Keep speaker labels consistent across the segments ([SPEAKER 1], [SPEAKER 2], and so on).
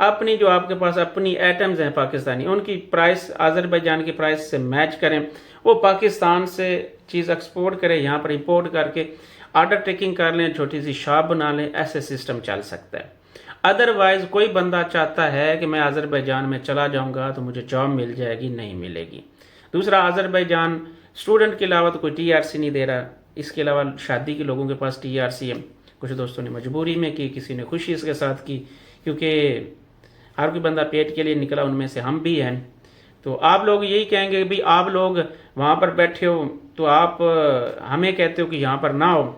[SPEAKER 1] اپنی جو آپ کے پاس اپنی ایٹمز ہیں پاکستانی، ان کی پرائس آذربائیجان کی پرائس سے میچ کریں، وہ پاکستان سے چیز ایکسپورٹ کریں، یہاں پر امپورٹ کر کے آرڈر ٹیکنگ کر لیں، چھوٹی سی شاپ بنا لیں، ایسے سسٹم چل سکتا ہے۔ ادروائز کوئی بندہ چاہتا ہے کہ میں آذربائیجان میں چلا جاؤں گا تو مجھے جاب مل جائے گی، نہیں ملے گی۔ دوسرا، آذربائیجان اسٹوڈنٹ کے علاوہ تو کوئی ٹی آر سی نہیں دے رہا، اس کے علاوہ شادی کے لوگوں کے پاس ٹی آر سی ہے، کچھ دوستوں نے مجبوری میں کی، کسی نے خوشی اس کے ساتھ کی، کیونکہ ہر کوئی بندہ پیٹ کے لیے نکلا، ان میں سے ہم بھی ہیں۔ تو آپ لوگ یہی کہیں گے بھی آپ لوگ وہاں پر بیٹھے ہو تو آپ ہمیں کہتے ہو کہ یہاں پر نہ ہو۔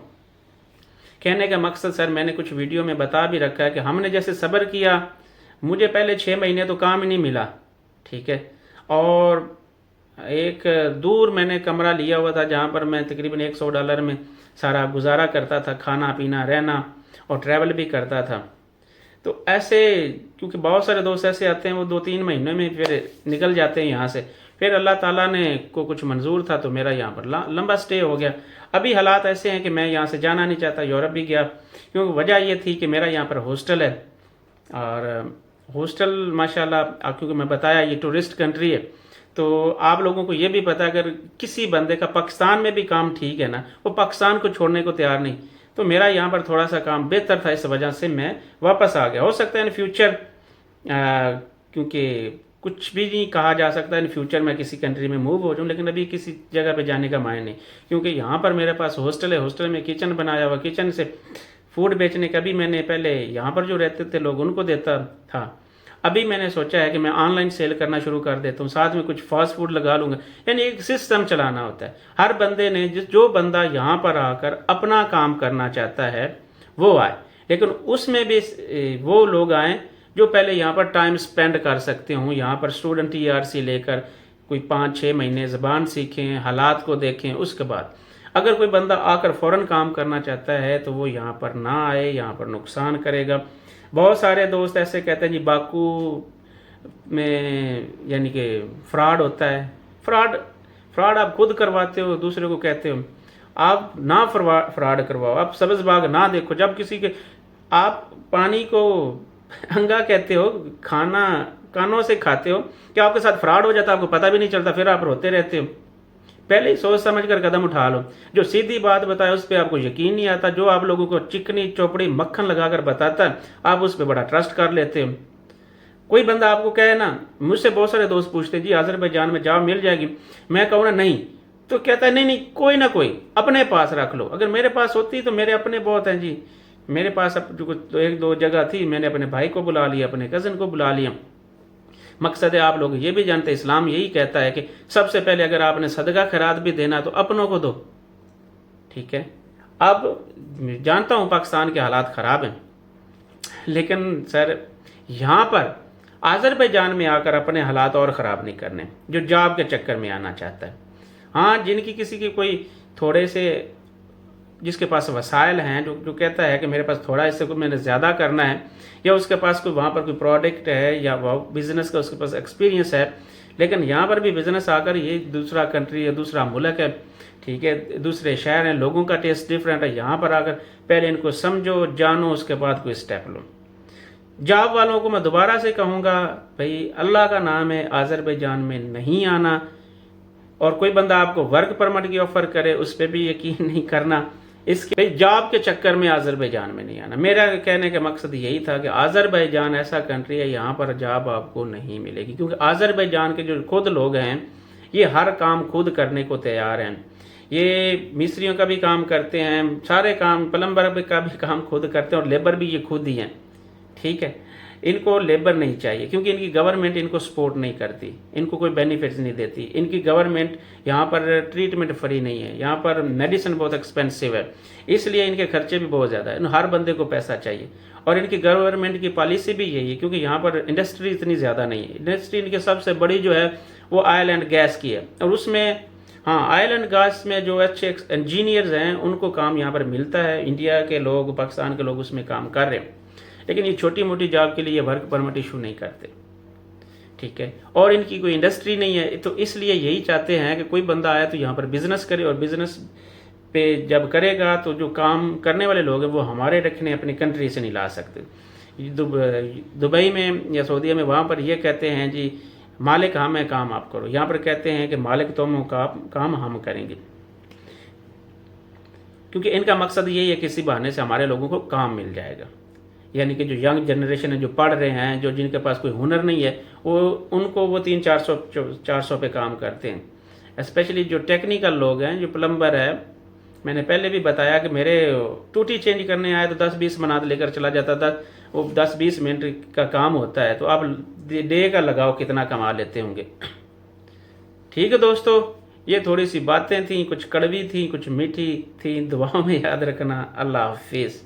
[SPEAKER 1] کہنے کا مقصد سر میں نے کچھ ویڈیو میں بتا بھی رکھا ہے کہ ہم نے جیسے صبر کیا، مجھے پہلے 6 مہینے تو کام ہی نہیں ملا، ٹھیک ہے، اور ایک دور میں نے کمرہ لیا ہوا تھا جہاں پر میں تقریباً $100 میں سارا گزارا کرتا تھا، کھانا پینا رہنا، اور ٹریول بھی کرتا تھا۔ تو ایسے کیونکہ بہت سارے دوست ایسے آتے ہیں وہ 2-3 مہینے میں پھر نکل جاتے ہیں یہاں سے، پھر اللہ تعالیٰ نے کو کچھ منظور تھا تو میرا یہاں پر لمبا سٹے ہو گیا۔ ابھی حالات ایسے ہیں کہ میں یہاں سے جانا نہیں چاہتا، یورپ بھی گیا، کیونکہ وجہ یہ تھی کہ میرا یہاں پر ہاسٹل ہے، اور ہاسٹل ماشاءاللہ کیونکہ میں بتایا یہ ٹورسٹ کنٹری ہے، تو آپ لوگوں کو یہ بھی پتہ اگر کسی بندے کا پاکستان میں بھی کام ٹھیک ہے نا، وہ پاکستان کو چھوڑنے کو تیار نہیں، تو میرا یہاں پر تھوڑا سا کام بہتر تھا، اس وجہ سے میں واپس آ گیا۔ ہو سکتا ہے ان فیوچر کیونکہ کچھ بھی نہیں کہا جا سکتا ان فیوچر میں کسی کنٹری میں موو ہو جاؤں، لیکن ابھی کسی جگہ پہ جانے کا معنی نہیں، کیونکہ یہاں پر میرے پاس ہاسٹل ہے، ہاسٹل میں کچن بنایا ہوا، کچن سے فوڈ بیچنے کا بھی میں نے پہلے یہاں پر جو رہتے تھے لوگ ان کو دیتا تھا، ابھی میں نے سوچا ہے کہ میں آن لائن سیل کرنا شروع کر دیتا ہوں، ساتھ میں کچھ فاسٹ فوڈ لگا لوں گا، یعنی ایک سسٹم چلانا ہوتا ہے۔ ہر بندے نے جو بندہ یہاں پر آ کر اپنا کام کرنا چاہتا ہے وہ آئے، لیکن اس میں بھی وہ لوگ آئیں جو پہلے یہاں پر ٹائم سپینڈ کر سکتے ہوں، یہاں پر اسٹوڈنٹ ٹی آر سی لے کر کوئی 5-6 مہینے زبان سیکھیں، حالات کو دیکھیں، اس کے بعد اگر کوئی بندہ آ کر فوراً کام کرنا چاہتا ہے تو وہ یہاں پر نہ آئے، یہاں پر نقصان کرے گا۔ بہت سارے دوست ایسے کہتے ہیں جی باکو میں یعنی کہ فراڈ ہوتا ہے، فراڈ آپ خود کرواتے ہو، دوسرے کو کہتے ہو آپ نہ فراڈ کرواؤ، آپ سبز باغ نہ دیکھو، جب کسی کے آپ پانی کو انگا کہتے ہو، کھانا کانوں سے کھاتے ہو، کہ آپ کے ساتھ فراڈ ہو جاتا ہے آپ کو پتہ بھی نہیں چلتا، پھر آپ روتے رہتے ہو۔ پہلے ہی سوچ سمجھ کر قدم اٹھا لو، جو سیدھی بات بتائے اس پہ آپ کو یقین نہیں آتا، جو آپ لوگوں کو چکنی چوپڑی مکھن لگا کر بتاتا ہے آپ اس پہ بڑا ٹرسٹ کر لیتے ہو۔ کوئی بندہ آپ کو کہے نا، مجھ سے بہت سارے دوست پوچھتے ہیں جی آذربائیجان میں جاب مل جائے گی، میں کہوں نا نہیں، تو کہتا ہے نہیں کوئی نہ کوئی اپنے پاس رکھ لو، اگر میرے پاس ہوتی تو میرے اپنے بہت ہیں جی، میرے پاس جو 1-2 جگہ تھی، میں نے اپنے بھائی کو بلا لیا، اپنے کزن کو بلا لیا۔ مقصد ہے آپ لوگ یہ بھی جانتے ہیں اسلام یہی کہتا ہے کہ سب سے پہلے اگر آپ نے صدقہ خیرات بھی دینا تو اپنوں کو دو، ٹھیک ہے۔ اب جانتا ہوں پاکستان کے حالات خراب ہیں، لیکن سر یہاں پر آذربائیجان میں آ کر اپنے حالات اور خراب نہیں کرنے، جو جاب کے چکر میں آنا چاہتا ہے۔ ہاں جن کی کسی کی کوئی تھوڑے سے جس کے پاس وسائل ہیں، جو کہتا ہے کہ میرے پاس تھوڑا اس سے میں نے زیادہ کرنا ہے، یا اس کے پاس کوئی وہاں پر کوئی پروڈکٹ ہے یا وہ بزنس کا اس کے پاس ایکسپیرینس ہے، لیکن یہاں پر بھی بزنس آ کر یہ دوسرا کنٹری ہے، دوسرا ملک ہے، ٹھیک ہے، دوسرے شہر ہیں، لوگوں کا ٹیسٹ ڈیفرنٹ ہے، یہاں پر آ کر پہلے ان کو سمجھو جانو، اس کے بعد کوئی سٹیپ لو۔ جاب والوں کو میں دوبارہ سے کہوں گا بھائی اللہ کا نام ہے آذربائیجان میں نہیں آنا، اور کوئی بندہ آپ کو ورک پرمٹ کی آفر کرے اس پہ بھی یقین نہیں کرنا، اس کے جاب کے چکر میں آذربائیجان میں نہیں آنا۔ میرا کہنے کا مقصد یہی تھا کہ آذربائیجان ایسا کنٹری ہے یہاں پر جاب آپ کو نہیں ملے گی، کیونکہ آذربائیجان کے جو خود لوگ ہیں یہ ہر کام خود کرنے کو تیار ہیں، یہ مستریوں کا بھی کام کرتے ہیں، سارے کام پلمبر کا بھی کام خود کرتے ہیں، اور لیبر بھی یہ خود ہی ہیں، ٹھیک ہے۔ ان کو لیبر نہیں چاہیے کیونکہ ان کی گورنمنٹ ان کو سپورٹ نہیں کرتی، ان کو کوئی بینیفٹس نہیں دیتی، ان کی گورنمنٹ یہاں پر ٹریٹمنٹ فری نہیں ہے، یہاں پر میڈیسن بہت ایکسپینسو ہے، اس لیے ان کے خرچے بھی بہت زیادہ ہیں، ہر بندے کو پیسہ چاہیے، اور ان کی گورنمنٹ کی پالیسی بھی یہی ہے، کیونکہ یہاں پر انڈسٹری اتنی زیادہ نہیں ہے، انڈسٹری ان کی سب سے بڑی جو ہے وہ آئل اینڈ گیس کی ہے، اور اس میں آئل اینڈ گیس میں جو اچھے انجینئرز ہیں ان کو کام یہاں پر ملتا ہے، انڈیا کے لوگ پاکستان کے لوگ اس میں کام کر رہے ہیں، لیکن یہ چھوٹی موٹی جاب کے لیے ورک پرمٹ ایشو نہیں کرتے، ٹھیک ہے، اور ان کی کوئی انڈسٹری نہیں ہے، تو اس لیے یہی چاہتے ہیں کہ کوئی بندہ آیا تو یہاں پر بزنس کرے، اور بزنس پہ جب کرے گا تو جو کام کرنے والے لوگ ہیں وہ ہمارے رکھنے اپنی کنٹری سے نہیں لا سکتے، دبئی میں یا سعودیہ میں وہاں پر یہ کہتے ہیں جی مالک ہم ہیں، کام آپ کرو. یہاں پر کہتے ہیں کہ مالک تم ہو، کام ہم کریں گے. کیونکہ ان کا مقصد یہی ہے کہ کسی بہانے سے ہمارے لوگوں کو کام مل جائے گا. یعنی کہ جو ینگ جنریشن ہے، جو پڑھ رہے ہیں، جو جن کے پاس کوئی ہنر نہیں ہے، ان کو وہ 300-400 پہ کام کرتے ہیں. اسپیشلی جو ٹیکنیکل لوگ ہیں، جو پلمبر ہے، میں نے پہلے بھی بتایا کہ میرے ٹوٹی چینج کرنے آئے تو 10-20 منٹ لے کر چلا جاتا تھا. وہ 10-20 منٹ کا کام ہوتا ہے، تو آپ ڈے کا لگاؤ کتنا کما لیتے ہوں گے. ٹھیک ہے دوستو، یہ تھوڑی سی باتیں تھیں، کچھ کڑوی تھیں، کچھ میٹھی تھیں. دعاؤں میں یاد رکھنا. اللہ حافظ.